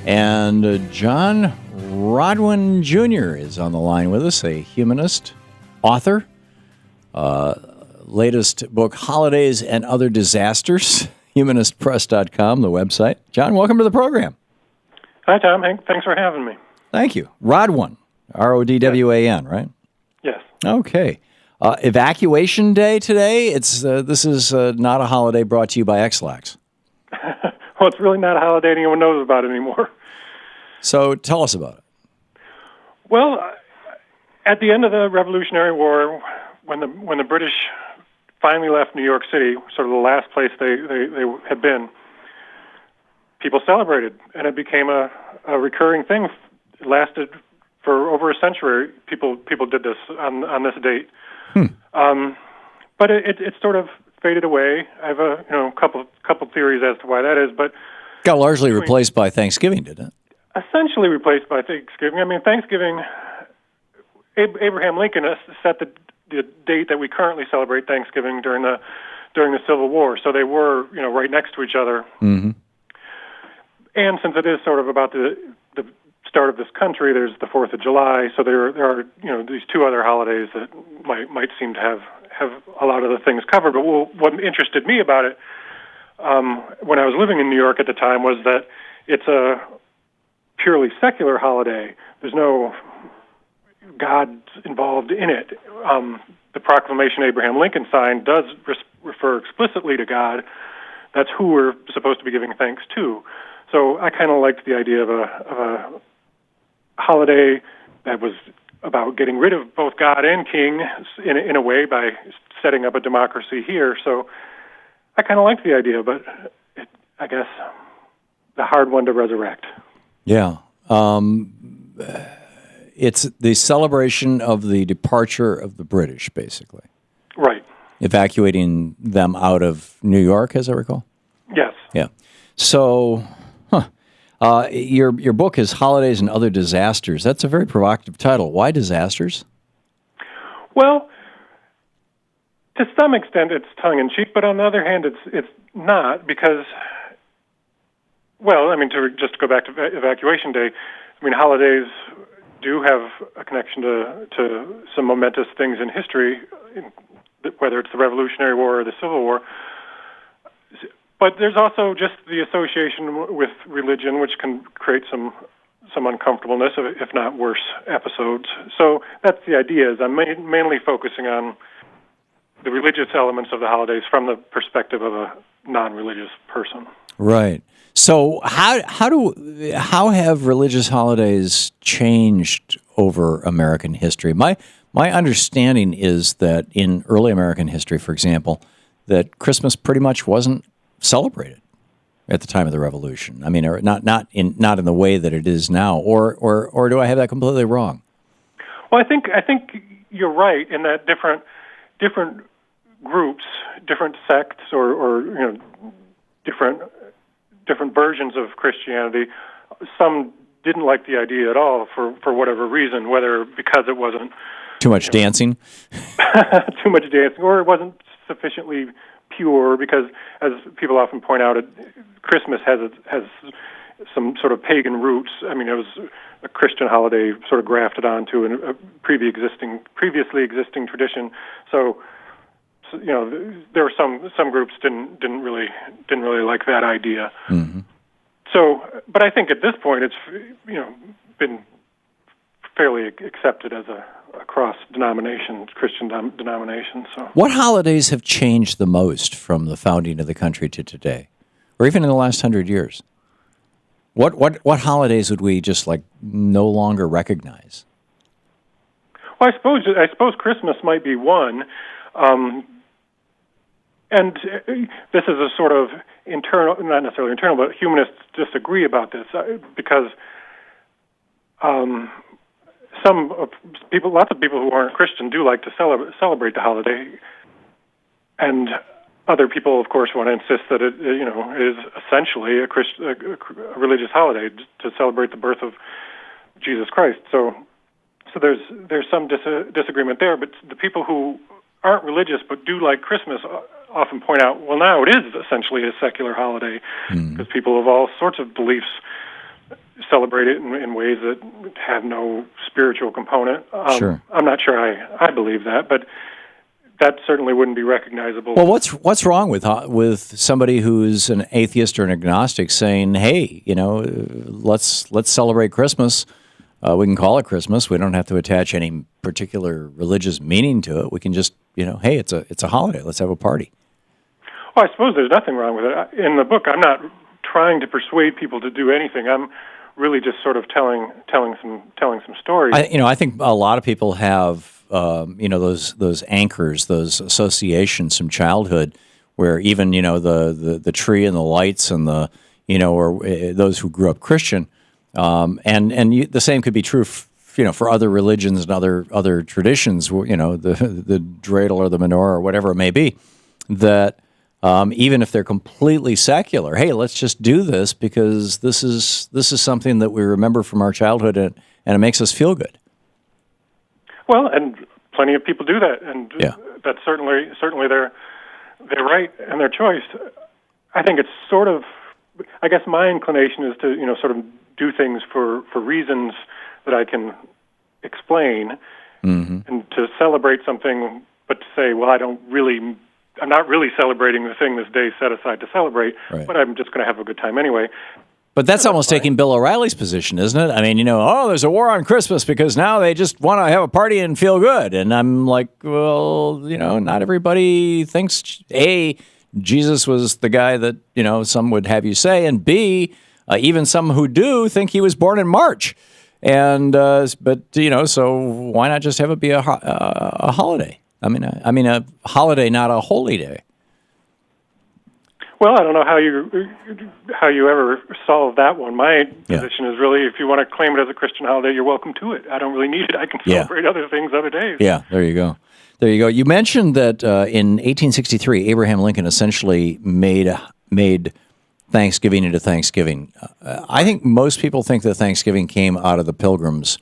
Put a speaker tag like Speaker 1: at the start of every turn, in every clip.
Speaker 1: And John Rodwan Jr. is on the line with us, a humanist, author. Latest book, Holidays and Other Disasters, humanistpress.com, the website. John, welcome to the program.
Speaker 2: Hi, Tom. Thanks for having me.
Speaker 1: Thank you. Rodwan, R-O-D-W-A-N, right?
Speaker 2: Yes.
Speaker 1: Okay. Evacuation Day today. This is not a holiday brought to you by X-Lax.
Speaker 2: Well, it's really not a holiday anyone knows about anymore.
Speaker 1: So tell us about it.
Speaker 2: Well, at the end of the Revolutionary War, when the British finally left New York City, sort of the last place they had been, people celebrated, and it became a recurring thing. It lasted for over a century. People did this on this date. But it sort of faded away. I have a couple theories as to why that is, but
Speaker 1: got largely replaced by Thanksgiving, didn't it?
Speaker 2: Essentially replaced by Thanksgiving. I mean, Thanksgiving. Abraham Lincoln set the date that we currently celebrate Thanksgiving during the Civil War, so they were right next to each other.
Speaker 1: Mm-hmm.
Speaker 2: And since it is sort of about the start of this country, there's the 4th of July, so there are these two other holidays that might seem to have a lot of the things covered. But what interested me about it when I was living in New York at the time was that it's a purely secular holiday. There's no God involved in it. The proclamation Abraham Lincoln signed does refer explicitly to God. That's who we're supposed to be giving thanks to. So I kind of liked the idea of a holiday that was about getting rid of both God and King in a way by setting up a democracy here. So I kind of liked the idea, but I guess the hard one to resurrect.
Speaker 1: Yeah. It's the celebration of the departure of the British, basically.
Speaker 2: Right.
Speaker 1: Evacuating them out of New York, as I recall?
Speaker 2: Yes.
Speaker 1: Yeah. So, your book is Holidays and Other Disasters. That's a very provocative title. Why disasters? Well,
Speaker 2: to some extent it's tongue-in-cheek, but on the other hand it's not, because, well, I mean, to just go back to Evacuation Day, I mean, holidays do have a connection to some momentous things in history, whether it's the Revolutionary War or the Civil War. But there's also just the association with religion, which can create some uncomfortableness, if not worse, episodes. So that's the idea. Is I'm mainly focusing on the religious elements of the holidays from the perspective of a non-religious person.
Speaker 1: Right. So how have religious holidays changed over American history? My understanding is that in early American history, for example, that Christmas pretty much wasn't celebrated at the time of the Revolution. I mean, or not in the way that it is now, or do I have that completely wrong?
Speaker 2: Well, I think you're right in that different groups, different sects, or different versions of Christianity. Some didn't like the idea at all for whatever reason, whether because it wasn't
Speaker 1: too much dancing,
Speaker 2: or it wasn't sufficiently pure. Because, as people often point out, Christmas has some sort of pagan roots. I mean, it was a Christian holiday sort of grafted onto a previously existing tradition. So there were some groups didn't really like that idea.
Speaker 1: Mm-hmm.
Speaker 2: So, but I think at this point it's been fairly accepted as across denominations, Christian denominations. So,
Speaker 1: what holidays have changed the most from the founding of the country to today, or even in the last 100 years? What holidays would we just no longer recognize?
Speaker 2: Well, I suppose Christmas might be one. And this is a sort of internal, not necessarily internal, but humanists disagree about this because lots of people who aren't Christian do like to celebrate the holiday, and other people, of course, want to insist that it is essentially a religious holiday to celebrate the birth of Jesus Christ. So there's some disagreement there, but the people who aren't religious but do like Christmas often point out, well, now it is essentially a secular holiday because people of all sorts of beliefs celebrate it in ways that have no spiritual component.
Speaker 1: Sure.
Speaker 2: I'm not sure I believe that, but that certainly wouldn't be recognizable.
Speaker 1: Well, what's wrong with somebody who's an atheist or an agnostic saying, "Hey, let's celebrate Christmas. We can call it Christmas. We don't have to attach any particular religious meaning to it. We can just, hey, it's a holiday. Let's have a party."
Speaker 2: Well, I suppose there's nothing wrong with it. In the book, I'm not trying to persuade people to do anything. I'm really just sort of telling some stories.
Speaker 1: I think a lot of people have those anchors, those associations from childhood, where even the tree and the lights and the or those who grew up Christian, the same could be true for other religions and other traditions. The dreidel or the menorah or whatever it may be, that. Even if they're completely secular, hey, let's just do this because this is something that we remember from our childhood, and it makes us feel good.
Speaker 2: Well, and plenty of people do that, and that's certainly their right and their choice. I think it's sort of, I guess my inclination is to sort of do things for reasons that I can explain, and to celebrate something, but to say, well, I'm not really celebrating the thing this day set aside to celebrate, but I'm just going to have a good time anyway.
Speaker 1: But that's almost taking Bill O'Reilly's position, isn't it? I mean, there's a war on Christmas because now they just want to have a party and feel good. And I'm like, well, not everybody thinks, A, Jesus was the guy that, some would have you say, and B, even some who do think he was born in March. And, so why not just have it be a holiday? I mean, a holiday, not a holy day.
Speaker 2: Well, I don't know how you ever solve that one. My position is really, if you want to claim it as a Christian holiday, you're welcome to it. I don't really need it. I can celebrate other things other days.
Speaker 1: Yeah, there you go. You mentioned that in 1863, Abraham Lincoln essentially made Thanksgiving into Thanksgiving. I think most people think that Thanksgiving came out of the Pilgrims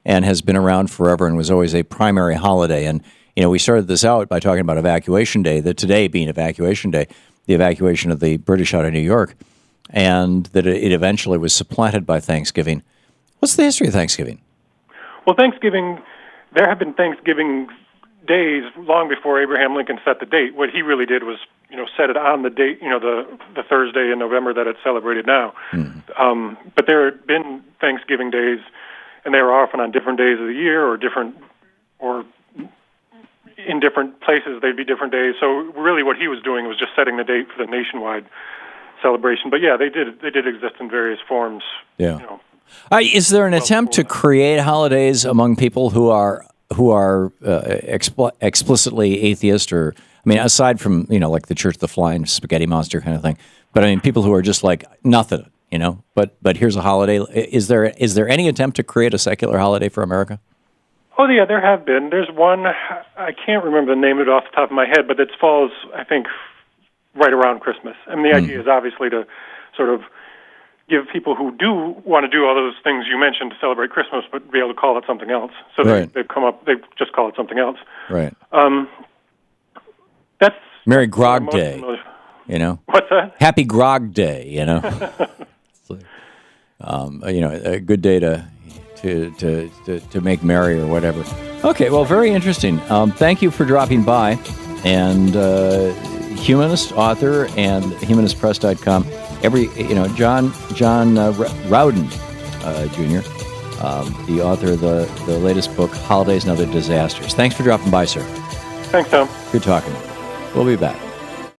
Speaker 1: and has been around forever and was always a primary holiday. And we started this out by talking about Evacuation Day, that today being Evacuation Day, the evacuation of the British out of New York, and that it eventually was supplanted by Thanksgiving. What's the history of Thanksgiving?
Speaker 2: Well, Thanksgiving, there have been Thanksgiving days long before Abraham Lincoln set the date. What he really did was, set it on the date, the Thursday in November that it's celebrated now. But there had been Thanksgiving days, and they were often on different days of the year or in different places, they'd be different days. So really what he was doing was just setting the date for the nationwide celebration. But they did exist in various forms.
Speaker 1: Yeah. Is there an attempt to create holidays among people who are explicitly atheist, or aside from like the Church of the Flying Spaghetti Monster kind of thing, but people who are just like nothing, But here's a holiday. Is there any attempt to create a secular holiday for America?
Speaker 2: Oh, yeah, there have been. There's one, I can't remember the name of it off the top of my head, but it falls, I think, right around Christmas. The idea is obviously to sort of give people who do want to do all those things you mentioned to celebrate Christmas, but be able to call it something else. So they just call it something else.
Speaker 1: Right.
Speaker 2: That's
Speaker 1: Merry Grog Day,
Speaker 2: What's that?
Speaker 1: Happy Grog Day, a good day to make merry or whatever. Okay, well, very interesting. Thank you for dropping by. And humanist, author, and humanistpress.com. John Rodwan Jr., the author of the latest book, Holidays and Other Disasters. Thanks for dropping by, sir.
Speaker 2: Thanks, Tom.
Speaker 1: Good talking. We'll be back.